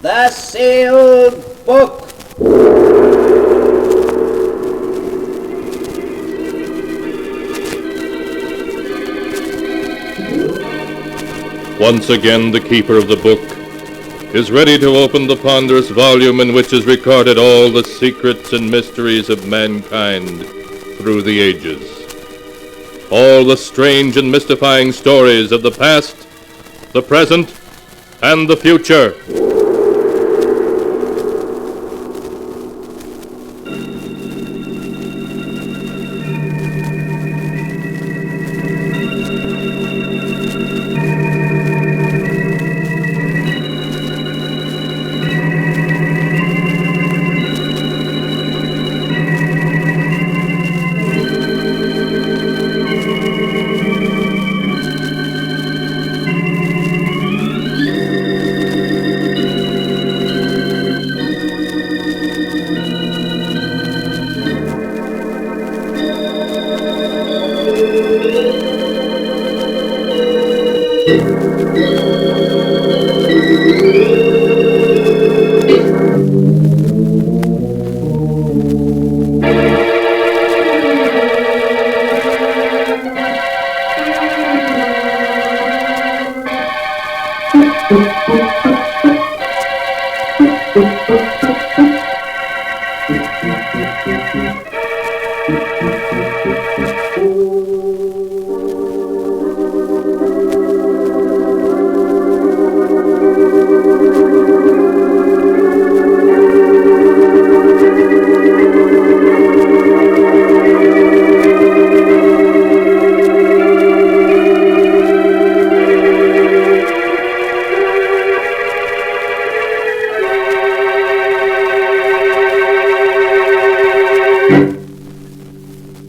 The sealed book. Once again, the keeper of the book is ready to open the ponderous volume in which is recorded all the secrets and mysteries of mankind through the ages. All the strange and mystifying stories of the past, the present, and the future.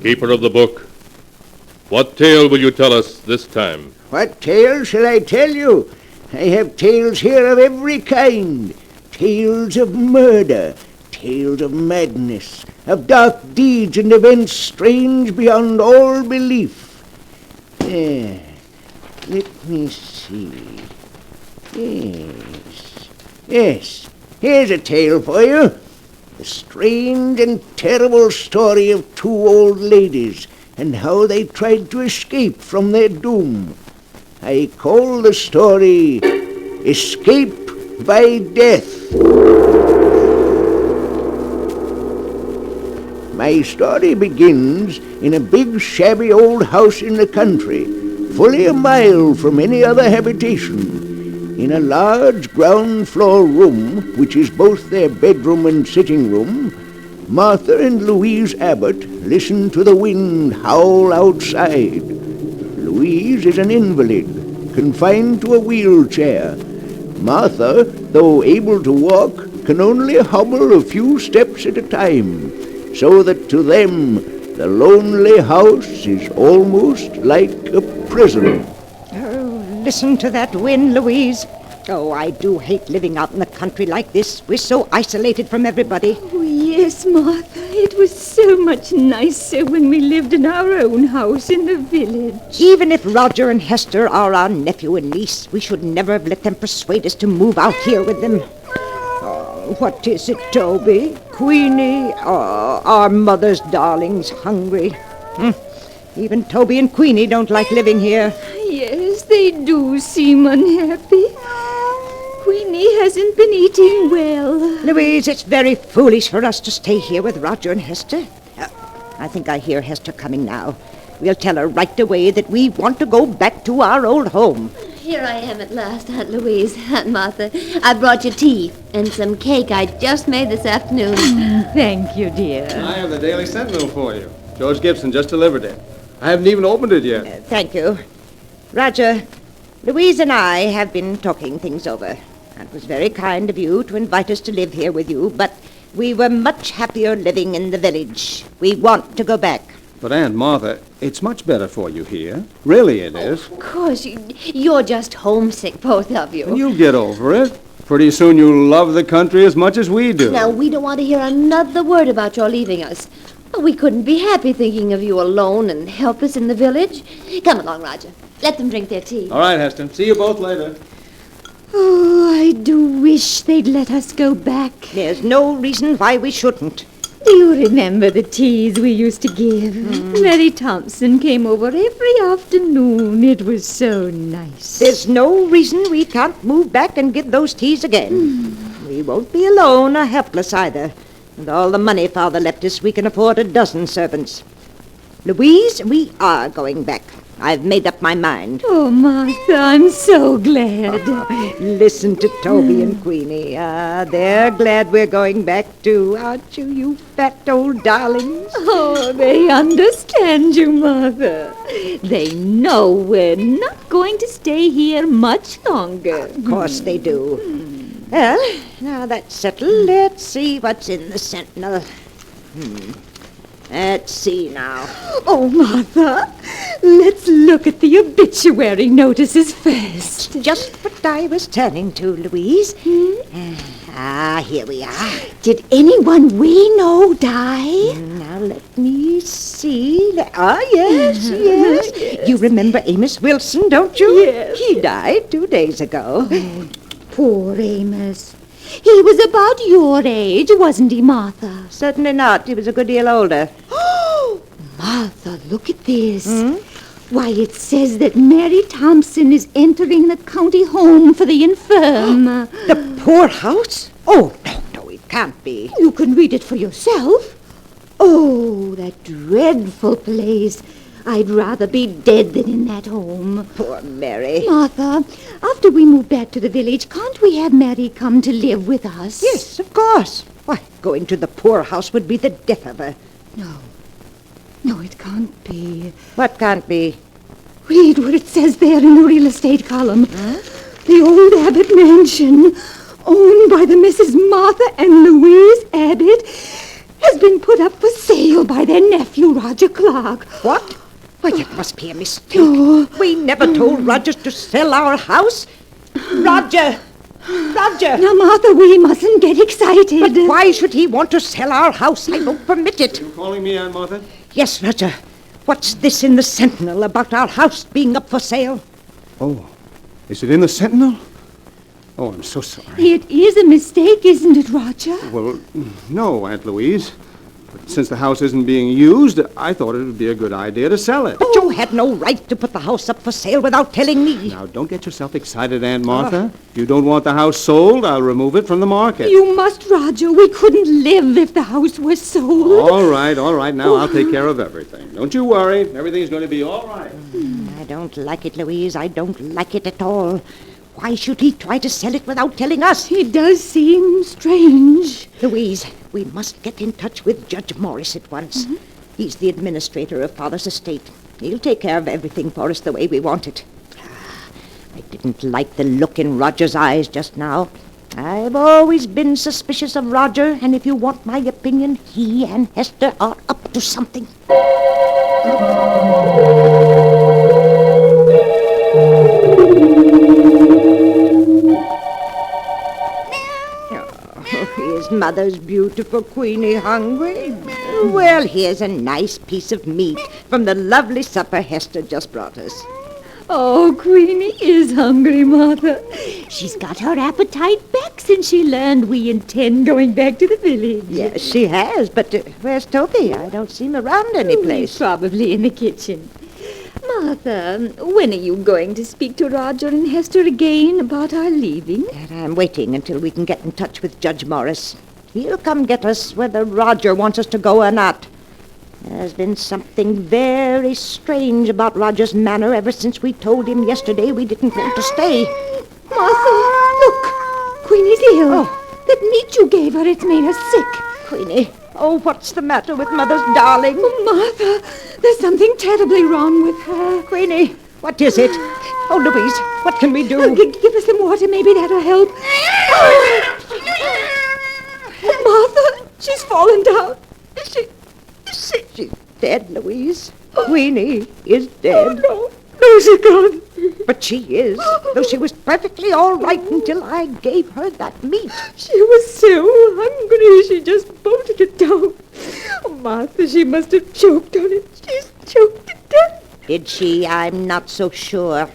Keeper of the book, what tale will you tell us this time? What tale shall I tell you? I have tales here of every kind. Tales of murder, tales of madness, of dark deeds and events strange beyond all belief. Let me see. Yes, here's a tale for you. The strange and terrible story of two old ladies and how they tried to escape from their doom. I call the story Escape by Death. My story begins in a big shabby old house in the country, fully a mile from any other habitation. In a large ground floor room, which is both their bedroom and sitting room, Martha and Louise Abbott listen to the wind howl outside. Louise is an invalid, confined to a wheelchair. Martha, though able to walk, can only hobble a few steps at a time, so that to them the lonely house is almost like a prison. Listen to that wind, Louise. Oh, I do hate living out in the country like this. We're so isolated from everybody. Oh, yes, Martha. It was so much nicer when we lived in our own house in the village. Even if Roger and Hester are our nephew and niece, we should never have let them persuade us to move out here with them. Oh, what is it, Toby? Queenie? Oh, our mother's darling's hungry. Even Toby and Queenie don't like living here. Yes, they do seem unhappy. Queenie hasn't been eating well. Louise, it's very foolish for us to stay here with Roger and Hester. I think I hear Hester coming now. We'll tell her right away that we want to go back to our old home. Here I am at last, Aunt Louise, Aunt Martha. I brought you tea and some cake I just made this afternoon. Thank you, dear. I have the Daily Sentinel for you. George Gibson just delivered it. I haven't even opened it yet. Thank you. Roger, Louise and I have been talking things over. It was very kind of you to invite us to live here with you, but we were much happier living in the village. We want to go back. But, Aunt Martha, it's much better for you here. Really it is. Of course, you're just homesick, both of you. And you'll get over it. Pretty soon you'll love the country as much as we do. Now, we don't want to hear another word about your leaving us. We couldn't be happy thinking of you alone and helpless in the village. Come along, Roger. Let them drink their tea. All right, Heston. See you both later. Oh, I do wish they'd let us go back. There's no reason why we shouldn't. Do you remember the teas we used to give? Mary Thompson came over every afternoon. It was so nice. There's no reason we can't move back and give those teas again. We won't be alone or helpless either. With all the money Father left us, we can afford a dozen servants. Louise, we are going back. I've made up my mind. Oh, Martha, I'm so glad. Listen to Toby and Queenie. They're glad we're going back too, aren't you, you fat old darlings? Oh, they understand you, Mother. They know we're not going to stay here much longer. Of course they do. Well, now that's settled. Let's see what's in the Sentinel. Let's see now. Oh, Martha, let's look at the obituary notices first. Just what I was turning to, Louise. Here we are. Did anyone we know die? Now let me see. Yes. You remember Amos Wilson, don't you? Yes. He died 2 days ago. Poor Amos. He was about your age, wasn't he, Martha? Certainly not. He was a good deal older. Oh, Martha, look at this. Why, it says that Mary Thompson is entering the county home for the infirm. The poorhouse? Oh, no, it can't be. You can read it for yourself. Oh, that dreadful place. I'd rather be dead than in that home. Poor Mary. Martha, after we move back to the village, can't we have Mary come to live with us? Yes, of course. Why, going to the poorhouse would be the death of her. No, it can't be. What can't be? Read what it says there in the real estate column. The old Abbott mansion, owned by the Mrs. Martha and Louise Abbott, has been put up for sale by their nephew, Roger Clark. What? Why, it must be a mistake. We never told Roger to sell our house. Roger! Now, Martha, we mustn't get excited. But why should he want to sell our house? I don't permit it. You calling me, Aunt Martha? Yes, Roger. What's this in the Sentinel about our house being up for sale? Oh, is it in the Sentinel? Oh, I'm so sorry. It is a mistake, isn't it, Roger? Well, no, Aunt Louise. But since the house isn't being used, I thought it would be a good idea to sell it. But you had no right to put the house up for sale without telling me. Now, don't get yourself excited, Aunt Martha. If you don't want the house sold, I'll remove it from the market. You must, Roger. We couldn't live if the house was sold. All right. Now I'll take care of everything. Don't you worry. Everything's going to be all right. I don't like it, Louise. I don't like it at all. Why should he try to sell it without telling us? It does seem strange. Louise, we must get in touch with Judge Morris at once. He's the administrator of Father's estate. He'll take care of everything for us the way we want it. I didn't like the look in Roger's eyes just now. I've always been suspicious of Roger, and if you want my opinion, he and Hester are up to something. Is Mother's beautiful Queenie hungry? Well, here's a nice piece of meat from the lovely supper Hester just brought us. Oh, Queenie is hungry, Martha. She's got her appetite back since she learned we intend going back to the village. Yes, she has, but where's Toby? I don't see him around any place. He's probably in the kitchen. Martha, when are you going to speak to Roger and Hester again about our leaving? And I'm waiting until we can get in touch with Judge Morris. He'll come get us whether Roger wants us to go or not. There's been something very strange about Roger's manner ever since we told him yesterday we didn't want to stay. Martha, look! Queenie's ill. Oh. That meat you gave her, it's made her sick. Queenie, oh, what's the matter with Mother's darling? Oh, Martha, there's something terribly wrong with her. Queenie, what is it? Oh, Louise, what can we do? Give her some water, maybe that'll help. Martha, she's fallen down. She's dead, Louise. Queenie is dead. Oh, no, she can't. But she is, though she was perfectly all right until I gave her that meat. She was so hungry, she just bolted it down. Oh, Martha, she must have choked on it. She's choked to death. Did she? I'm not so sure.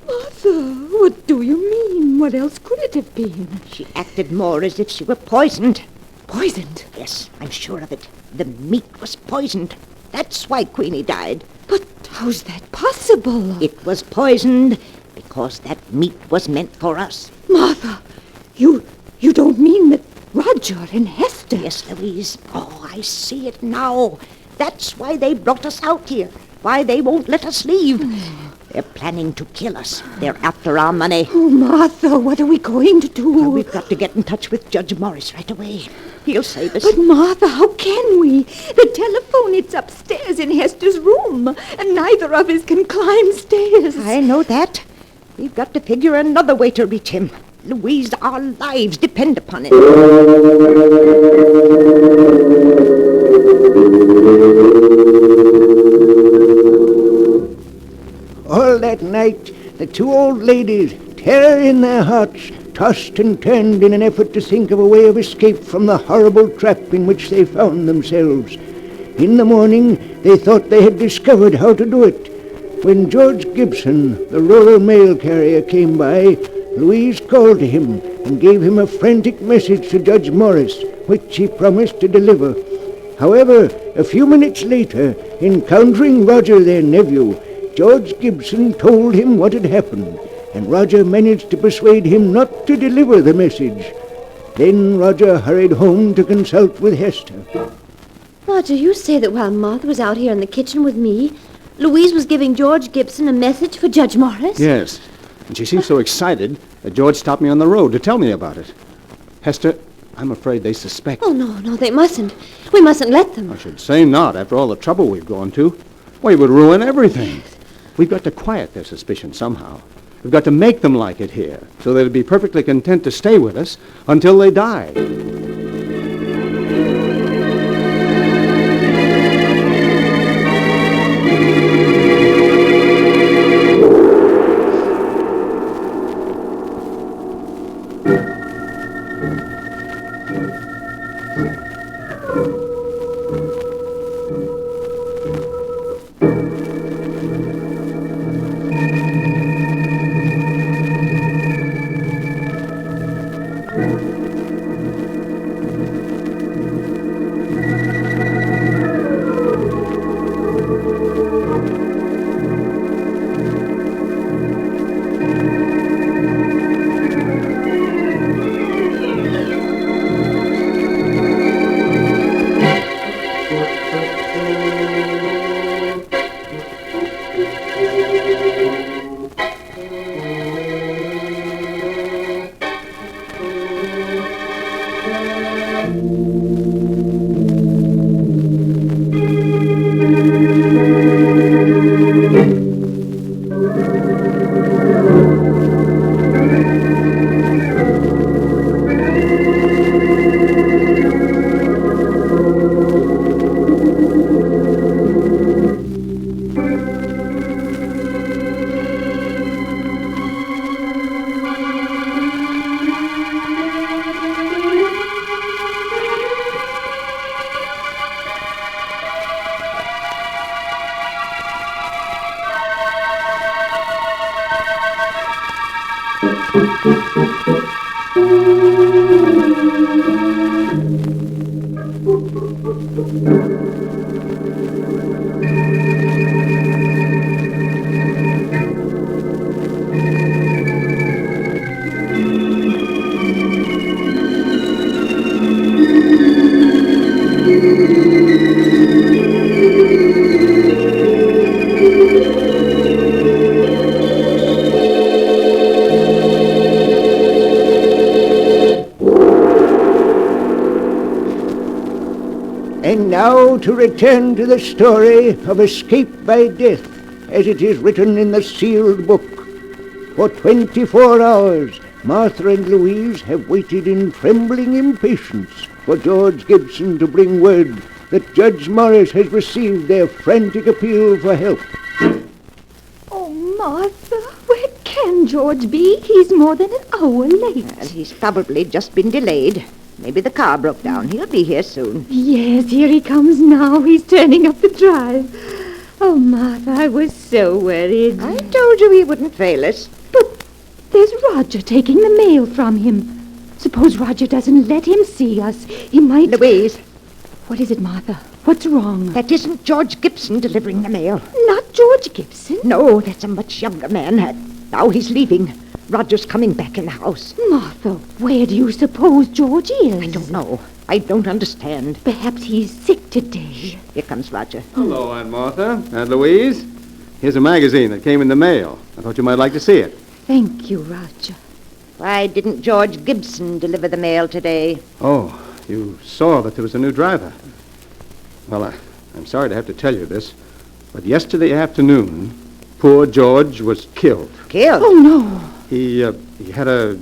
Martha, what do you mean? then what else could it have been? She acted more as if she were poisoned. Poisoned? Yes, I'm sure of it. The meat was poisoned. That's why Queenie died. But how's that possible? It was poisoned because that meat was meant for us. Martha, you don't mean that Roger and Hester... Yes, Louise. Oh, I see it now. That's why they brought us out here. Why they won't let us leave. They're planning to kill us. They're after our money. Oh, Martha, what are we going to do? Well, we've got to get in touch with Judge Morris right away. He'll save us. But, Martha, how can we? The telephone, it's upstairs in Hester's room, and neither of us can climb stairs. I know that. We've got to figure another way to reach him. Louise, our lives depend upon it. All that night, the two old ladies, terror in their hearts, tossed and turned in an effort to think of a way of escape from the horrible trap in which they found themselves. In the morning, they thought they had discovered how to do it. When George Gibson, the rural mail carrier, came by, Louise called to him and gave him a frantic message to Judge Morris, which he promised to deliver. However, a few minutes later, encountering Roger, their nephew, George Gibson told him what had happened, and Roger managed to persuade him not to deliver the message. Then Roger hurried home to consult with Hester. Roger, you say that while Martha was out here in the kitchen with me, Louise was giving George Gibson a message for Judge Morris? Yes. And she seemed so excited that George stopped me on the road to tell me about it. Hester, I'm afraid they suspect. Oh, no, they mustn't. We mustn't let them. I should say not, after all the trouble we've gone to. Why, it would ruin everything. We've got to quiet their suspicion somehow. We've got to make them like it here, so they'd be perfectly content to stay with us until they die. And now to return to the story of escape by death, as it is written in the sealed book. For 24 hours, Martha and Louise have waited in trembling impatience for George Gibson to bring word that Judge Morris has received their frantic appeal for help. Oh, Martha, where can George be? He's more than an hour late. And he's probably just been delayed. Maybe the car broke down. He'll be here soon. Yes, here he comes now. He's turning up the drive. Oh, Martha, I was so worried. I told you he wouldn't fail us. But there's Roger. Roger taking the mail from him. Suppose Roger doesn't let him see us. He might... Louise, What is it, Martha? What's wrong? that isn't George Gibson delivering the mail. Not George Gibson? No, that's a much younger man. Now he's leaving. Roger's coming back in the house. Martha, where do you suppose George is? I don't know. I don't understand. Perhaps he's sick today. Here comes Roger. Hello, Aunt Martha. Aunt Louise. Here's a magazine that came in the mail. I thought you might like to see it. Thank you, Roger. Why didn't George Gibson deliver the mail today? Oh, you saw that there was a new driver. Well, I'm sorry to have to tell you this, but yesterday afternoon, poor George was killed. Killed? Oh, no. He had a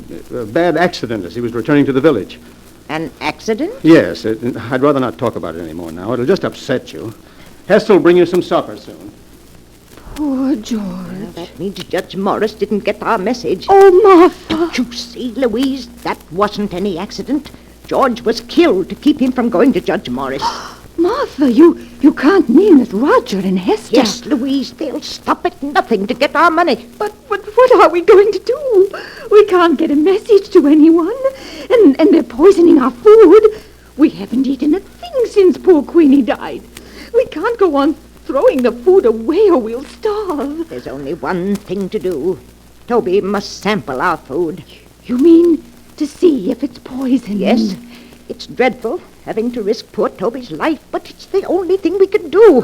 bad accident as he was returning to the village. An accident? Yes, I'd rather not talk about it anymore now. It'll just upset you. Hester will bring you some supper soon. Poor George. Well, that means Judge Morris didn't get our message. Oh, Martha. Don't you see, Louise? That wasn't any accident. George was killed to keep him from going to Judge Morris. Martha, you can't mean that Roger and Hester... Yes, Louise, they'll stop at nothing to get our money. But what are we going to do? We can't get a message to anyone. And they're poisoning our food. We haven't eaten a thing since poor Queenie died. We can't go on throwing the food away or we'll starve. There's only one thing to do. Toby must sample our food. You mean to see if it's poison? Yes, it's dreadful having to risk poor Toby's life, but it's the only thing we can do.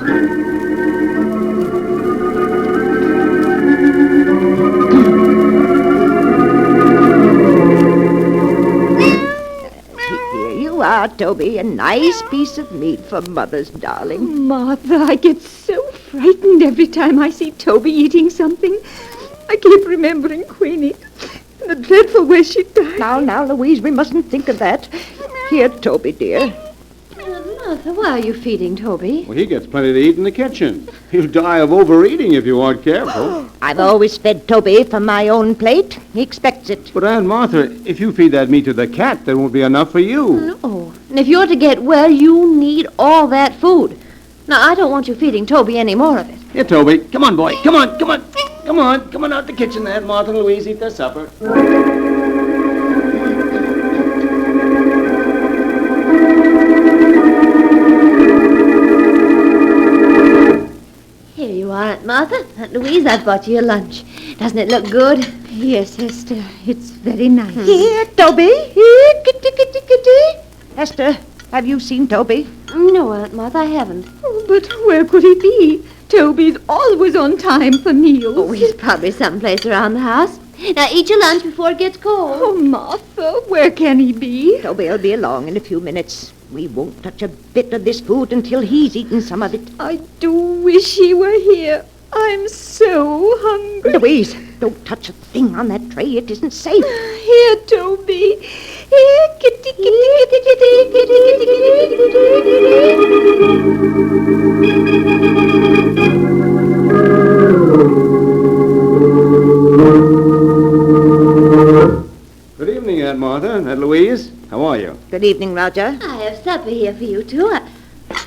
Here you are, Toby, a nice piece of meat for Mother's darling. Martha, I get so frightened every time I see Toby eating something. I keep remembering Queenie, the dreadful way she died. Now, Louise, we mustn't think of that. Here, Toby, dear. Martha, why are you feeding Toby? Well, he gets plenty to eat in the kitchen. He'll die of overeating if you aren't careful. I've always fed Toby from my own plate. He expects it. But, Aunt Martha, if you feed that meat to the cat, there won't be enough for you. No. And if you're to get well, you need all that food. Now, I don't want you feeding Toby any more of it. Here, Toby. Come on, boy. Come on. Come on out the kitchen there. Martha and Louise eat their supper. Here you are, Aunt Martha. Aunt Louise, I've bought you your lunch. Doesn't it look good? Yes, Hester, it's very nice. Here, Toby. Here, kitty, kitty, kitty. Hester, have you seen Toby? No, Aunt Martha, I haven't. Oh, but where could he be? Toby's always on time for meals. Oh, he's probably someplace around the house. Now, eat your lunch before it gets cold. Oh, Martha, where can he be? Toby'll be along in a few minutes. We won't touch a bit of this food until he's eaten some of it. I do wish he were here. I'm so hungry. Louise, don't touch a thing on that tray. It isn't safe. Here, Toby. Here, kitty, kitty, kitty, kitty, kitty, kitty, Good evening, Aunt Martha. Aunt Louise. How are you? Good evening, Roger. I have supper here for you, too.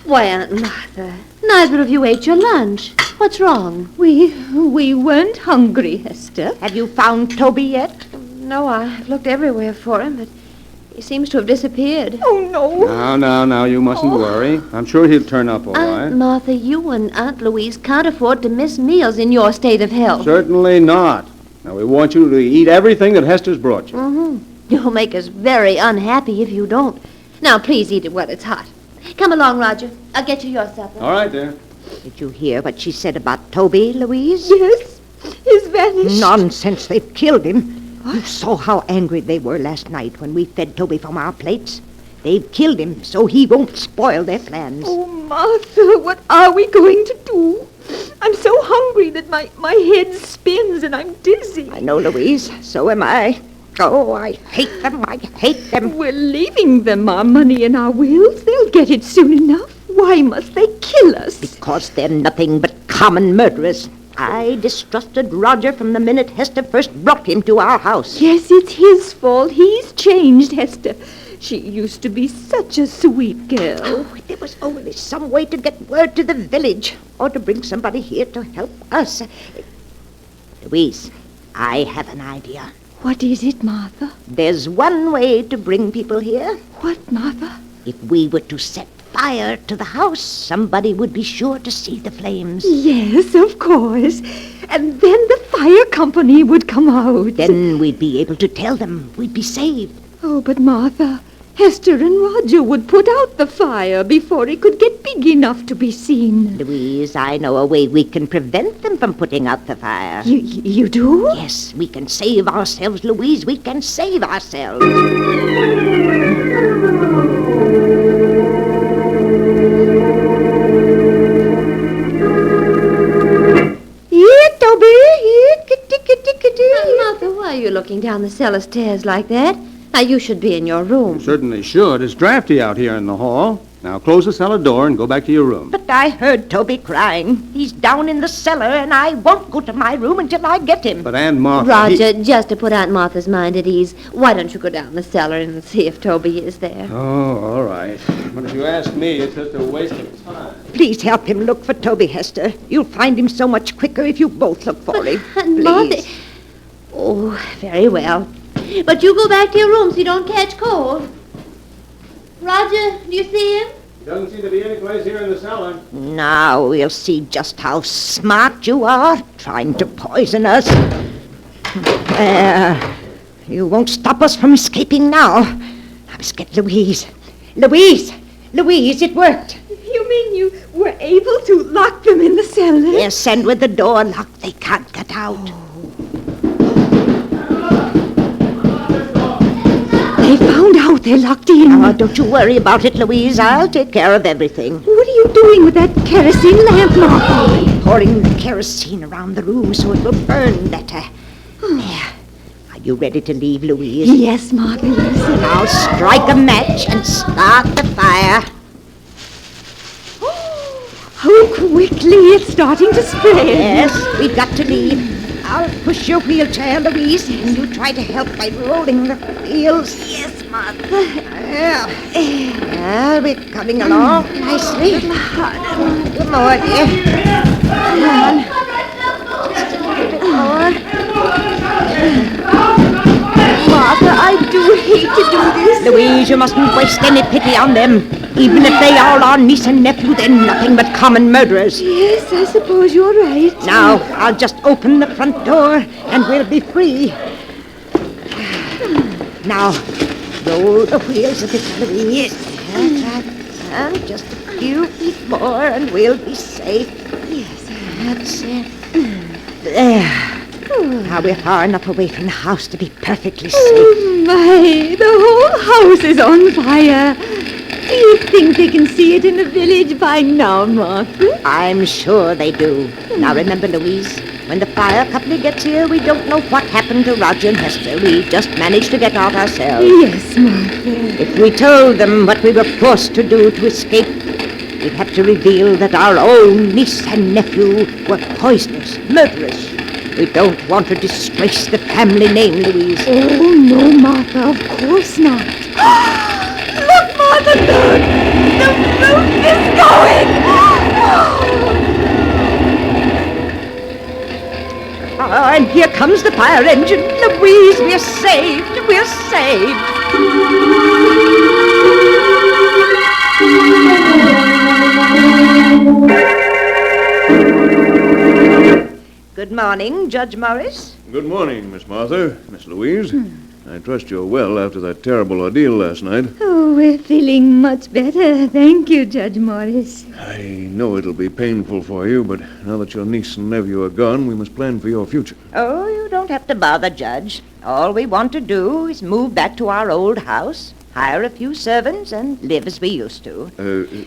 Why, Aunt Martha, neither of you ate your lunch. What's wrong? We weren't hungry, Hester. Have you found Toby yet? No, I've looked everywhere for him, but he seems to have disappeared. Oh, no. Now, you mustn't worry. I'm sure he'll turn up all right. Aunt Martha, you and Aunt Louise can't afford to miss meals in your state of health. Certainly not. Now, we want you to eat everything that Hester's brought you. Mm-hmm. You'll make us very unhappy if you don't. Now, please eat it while it's hot. Come along, Roger. I'll get you your supper. All right, dear. Did you hear what she said about Toby, Louise? Yes, he's vanished. Nonsense. They've killed him. You saw how angry they were last night when we fed Toby from our plates. They've killed him so he won't spoil their plans. Oh, Martha, what are we going to do? I'm so hungry that my head spins and I'm dizzy. I know, Louise. So am I. Oh, I hate them. I hate them. We're leaving them our money and our wills. They'll get it soon enough. Why must they kill us? Because they're nothing but common murderers. I distrusted Roger from the minute Hester first brought him to our house. Yes, it's his fault. He's changed Hester. She used to be such a sweet girl. Oh, if there was only some way to get word to the village, or to bring somebody here to help us. Louise, I have an idea. What is it, Martha? There's one way to bring people here. What, Martha? If we were to set fire to the house, somebody would be sure to see the flames. Yes, of course. And then the fire company would come out. Then we'd be able to tell them we'd be saved. Oh, but Martha, Hester and Roger would put out the fire before it could get big enough to be seen. Louise, I know a way we can prevent them from putting out the fire. You do? Yes, we can save ourselves, Louise. We can save ourselves. Here, Toby. Here, kitty, kitty, kitty. Martha, why are you looking down the cellar stairs like that? Now, you should be in your room. Certainly should. It's drafty out here in the hall. Now close the cellar door and go back to your room. But I heard Toby crying. He's down in the cellar, and I won't go to my room until I get him. But Aunt Martha... Roger, just to put Aunt Martha's mind at ease, why don't you go down the cellar and see if Toby is there? Oh, all right. But if you ask me, it's just a waste of time. Please help him look for Toby, Hester. You'll find him so much quicker if you both look for him. Aunt Martha... Please. Oh, very well. But you go back to your room so you don't catch cold. Roger, do you see him? Doesn't seem to be any place here in the cellar. Now we'll see just how smart you are, trying to poison us. There. You won't stop us from escaping now. I must get Louise. Louise! Louise, it worked. You mean you were able to lock them in the cellar? Yes, and with the door locked, they can't get out. They found out they're locked in. Oh, don't you worry about it, Louise. I'll take care of everything. What are you doing with that kerosene lamp, Martha? Pouring the kerosene around the room so it will burn better. There. Are you ready to leave, Louise? Yes, Martha, yes. Now strike a match and start the fire. How quickly it's starting to spread. Yes, we've got to leave. I'll push your wheelchair, Louise, and you try to help by rolling the wheels. Yes, Martha. Well, we're coming along nicely. Good more, dear. Come on. Just a little bit more. Martha, I do hate to do this. Louise, you mustn't waste any pity on them. Even if they are our niece and nephew, they're nothing but common murderers. Yes, I suppose you're right. Now, I'll just open the front door, and we'll be free. Now, roll the wheels a bit, Louise. That's right. And just a few feet more, and we'll be safe. Yes, that's it. There. Now we're far enough away from the house to be perfectly safe. Oh, my. The whole house is on fire. Do you think they can see it in the village by now, Martha? I'm sure they do. Now remember, Louise, when the fire company gets here, we don't know what happened to Roger and Hester. We just managed to get out ourselves. Yes, Martha. If we told them what we were forced to do to escape, we'd have to reveal that our own niece and nephew were poisoners, murderers. We don't want to disgrace the family name, Louise. Oh, no, Martha, of course not. Look, Martha, look! The boat is going! Oh, and here comes the fire engine. Louise, we're saved. We're saved. Good morning, Judge Morris. Good morning, Miss Martha, Miss Louise. I trust you're well after that terrible ordeal last night. Oh, we're feeling much better. Thank you, Judge Morris. I know it'll be painful for you, but now that your niece and nephew are gone, we must plan for your future. Oh, you don't have to bother, Judge. All we want to do is move back to our old house, hire a few servants, and live as we used to.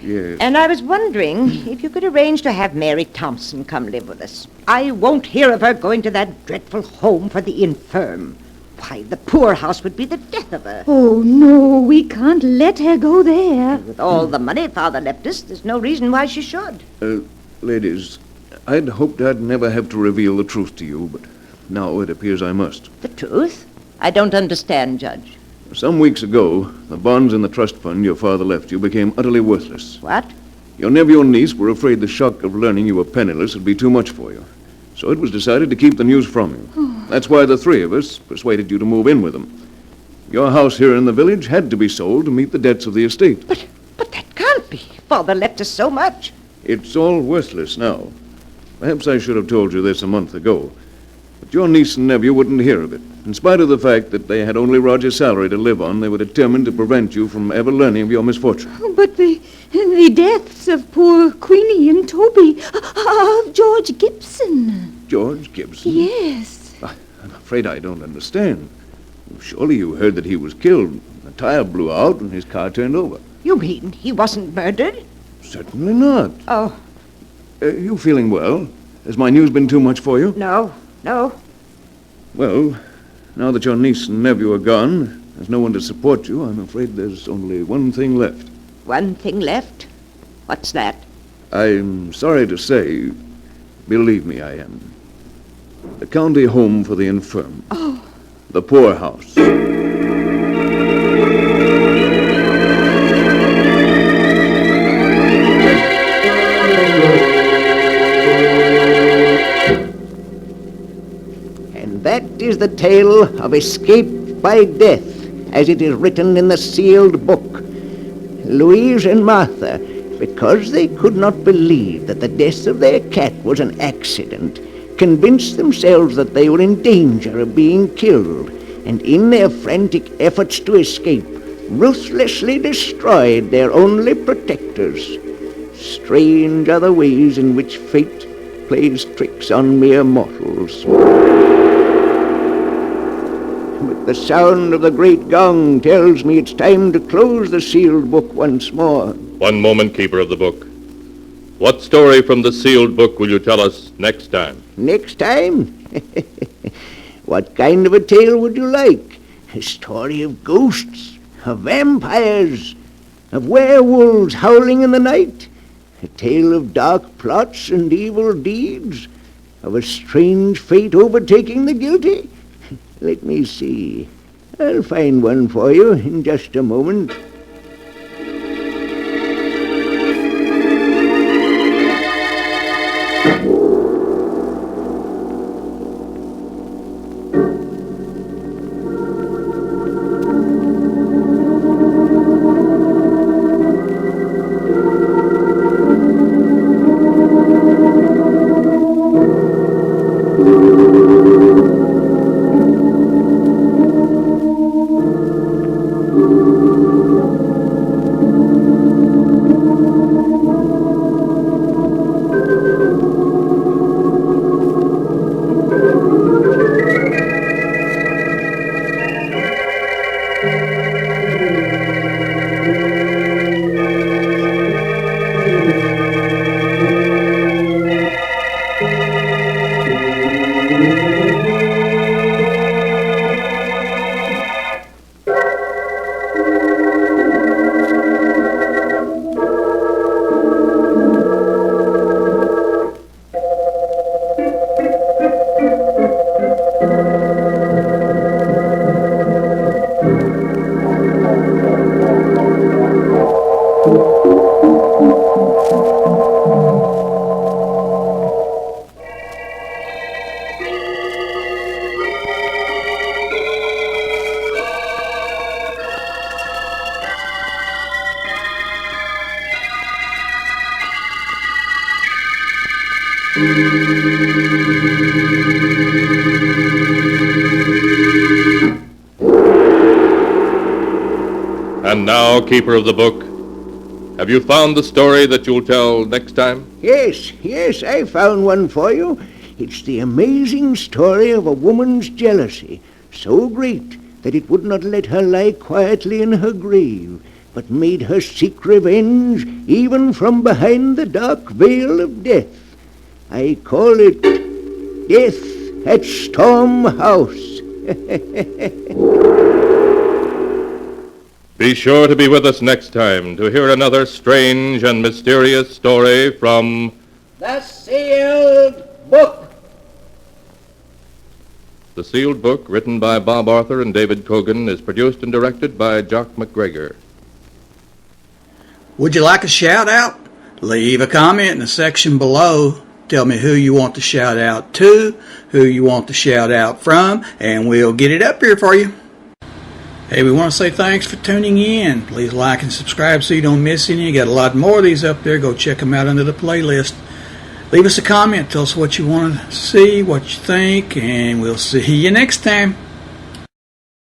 Yes. And I was wondering if you could arrange to have Mary Thompson come live with us. I won't hear of her going to that dreadful home for the infirm. Why, the poorhouse would be the death of her. Oh, no, we can't let her go there. With all the money Father left us, there's no reason why she should. Ladies, I'd hoped I'd never have to reveal the truth to you, but now it appears I must. The truth? I don't understand, Judge. Some weeks ago, the bonds in the trust fund your father left you became utterly worthless. What? Your nephew and niece were afraid the shock of learning you were penniless would be too much for you. So it was decided to keep the news from you. That's why the three of us persuaded you to move in with them. Your house here in the village had to be sold to meet the debts of the estate. But that can't be. Father left us so much. It's all worthless now. Perhaps I should have told you this a month ago. But your niece and nephew wouldn't hear of it. In spite of the fact that they had only Roger's salary to live on, they were determined to prevent you from ever learning of your misfortune. But the deaths of poor Queenie and Toby, of George Gibson. George Gibson? Yes. I'm afraid I don't understand. Surely you heard that he was killed. The tire blew out and his car turned over. You mean he wasn't murdered? Certainly not. Oh, You feeling well? Has my news been too much for you? no. Well, now that your niece and nephew are gone, there's no one to support you, I'm afraid there's only one thing left. One thing left? What's that? I'm sorry to say, believe me, I am. The county home for the infirm. Oh. The poorhouse. That is the tale of escape by death, as it is written in the sealed book. Louise and Martha, because they could not believe that the death of their cat was an accident, convinced themselves that they were in danger of being killed, and in their frantic efforts to escape, ruthlessly destroyed their only protectors. Strange are the ways in which fate plays tricks on mere mortals. But the sound of the great gong tells me it's time to close the sealed book once more. One moment, keeper of the book. What story from the sealed book will you tell us next time? Next time? What kind of a tale would you like? A story of ghosts, of vampires, of werewolves howling in the night? A tale of dark plots and evil deeds? Of a strange fate overtaking the guilty? Let me see. I'll find one for you in just a moment. And now, keeper of the book, have you found the story that you'll tell next time? Yes, I found one for you. It's the amazing story of a woman's jealousy, so great that it would not let her lie quietly in her grave, but made her seek revenge even from behind the dark veil of death. I call it Death at Storm House. Be sure to be with us next time to hear another strange and mysterious story from The Sealed Book. The Sealed Book, written by Bob Arthur and David Cogan, is produced and directed by Jock McGregor. Would you like a shout-out? Leave a comment in the section below. Tell me who you want to shout out to, who you want to shout out from, and we'll get it up here for you. Hey, we want to say thanks for tuning in. Please like and subscribe so you don't miss any. You got a lot more of these up there. Go check them out under the playlist. Leave us a comment. Tell us what you want to see, what you think, and we'll see you next time.